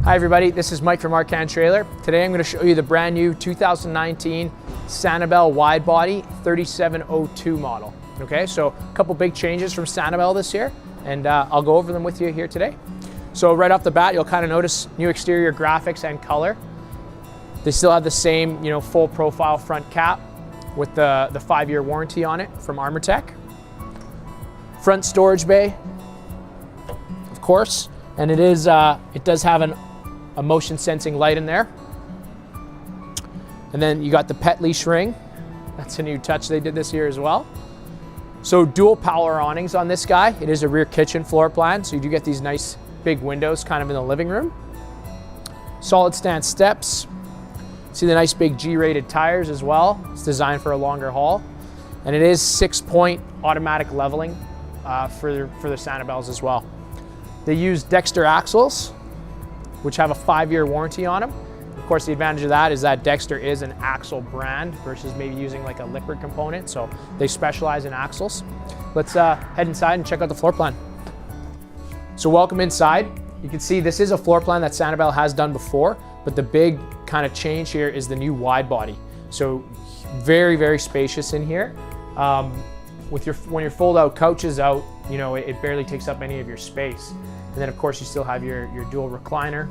Hi everybody, this is Mike from Arcan Trailer. Today I'm going to show you the brand new 2019 Sanibel Wide Body 3702 model. Okay, so a couple big changes from Sanibel this year, and I'll go over them with you here today. So right off the bat, you'll kind of notice new exterior graphics and color. They still have the same, full profile front cap with the 5-year warranty on it from ArmorTech. Front storage bay, of course, and it does have a motion sensing light in there. And then you got the pet leash ring. That's a new touch they did this year as well. So dual power awnings on this guy. It is a rear kitchen floor plan, so you do get these nice big windows kind of in the living room. Solid stance steps. See the nice big G-rated tires as well. It's designed for a longer haul. And it is 6-point automatic leveling for the Sanibels as well. They use Dexter Axles, which have a 5-year warranty on them. Of course, the advantage of that is that Dexter is an axle brand versus maybe using like a liquid component, so they specialize in axles. Let's head inside and check out the floor plan. So welcome inside. You can see this is a floor plan that Sanibel has done before, but the big kind of change here is the new wide body. So very, very spacious in here. When your fold-out couch is out, it barely takes up any of your space. And then of course you still have your dual recliner,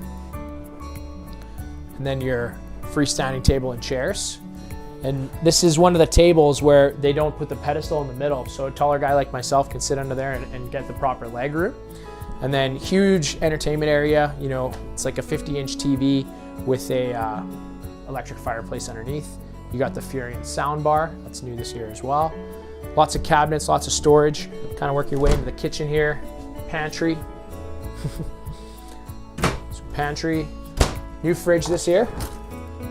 and then your freestanding table and chairs. And this is one of the tables where they don't put the pedestal in the middle, so a taller guy like myself can sit under there and get the proper leg room. And then huge entertainment area, it's like a 50-inch TV with a electric fireplace underneath. You got the Furion sound bar, that's new this year as well. Lots of cabinets, lots of storage. Kind of work your way into the kitchen here. Pantry. So pantry. New fridge this year.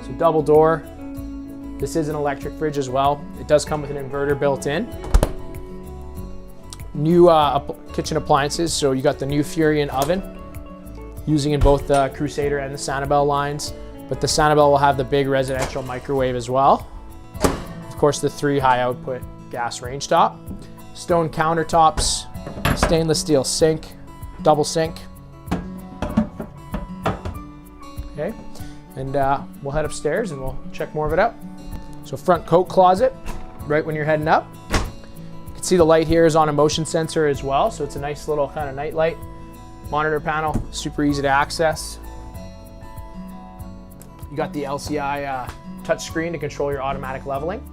So double door. This is an electric fridge as well. It does come with an inverter built in. New kitchen appliances. So you got the new Furion oven, using in both the Crusader and the Sanibel lines. But the Sanibel will have the big residential microwave as well. Of course, the 3 high output gas range top. Stone countertops, stainless steel sink, double sink. Okay, and we'll head upstairs and we'll check more of it out. So front coat closet, right when you're heading up. You can see the light here is on a motion sensor as well, so it's a nice little kind of night light. Monitor panel, super easy to access. You got the LCI touchscreen to control your automatic leveling.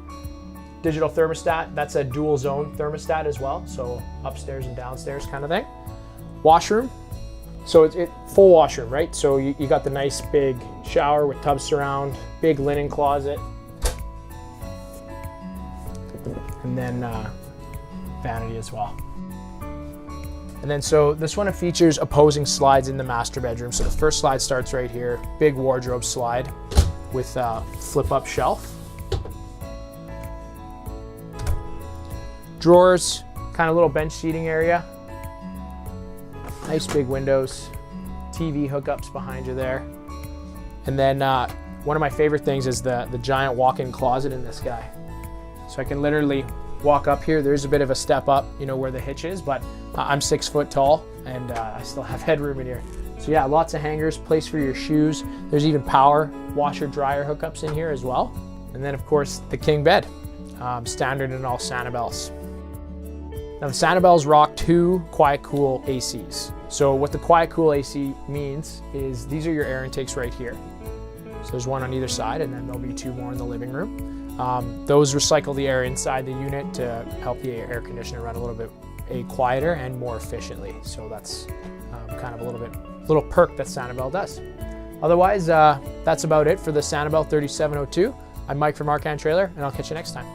Digital thermostat, that's a dual zone thermostat as well, so upstairs and downstairs kind of thing. Washroom, so it's full washroom, right? So you got the nice big shower with tub surround, big linen closet, and then vanity as well. And then so this one features opposing slides in the master bedroom. So the first slide starts right here, big wardrobe slide with a flip up shelf. Drawers, kind of little bench seating area. Nice big windows, TV hookups behind you there. And then one of my favorite things is the giant walk-in closet in this guy. So I can literally walk up here. There's a bit of a step up, where the hitch is, but I'm 6 foot tall and I still have headroom in here. So yeah, lots of hangers, place for your shoes. There's even power washer dryer hookups in here as well. And then of course the king bed, standard in all Sanibels. Now the Sanibels rock 2 Quiet Cool ACs. So what the Quiet Cool AC means is these are your air intakes right here. So there's one on either side, and then there'll be 2 more in the living room. Those recycle the air inside the unit to help the air conditioner run a little bit quieter and more efficiently. So that's kind of a little perk that Sanibel does. Otherwise, that's about it for the Sanibel 3702. I'm Mike from Arcan Trailer, and I'll catch you next time.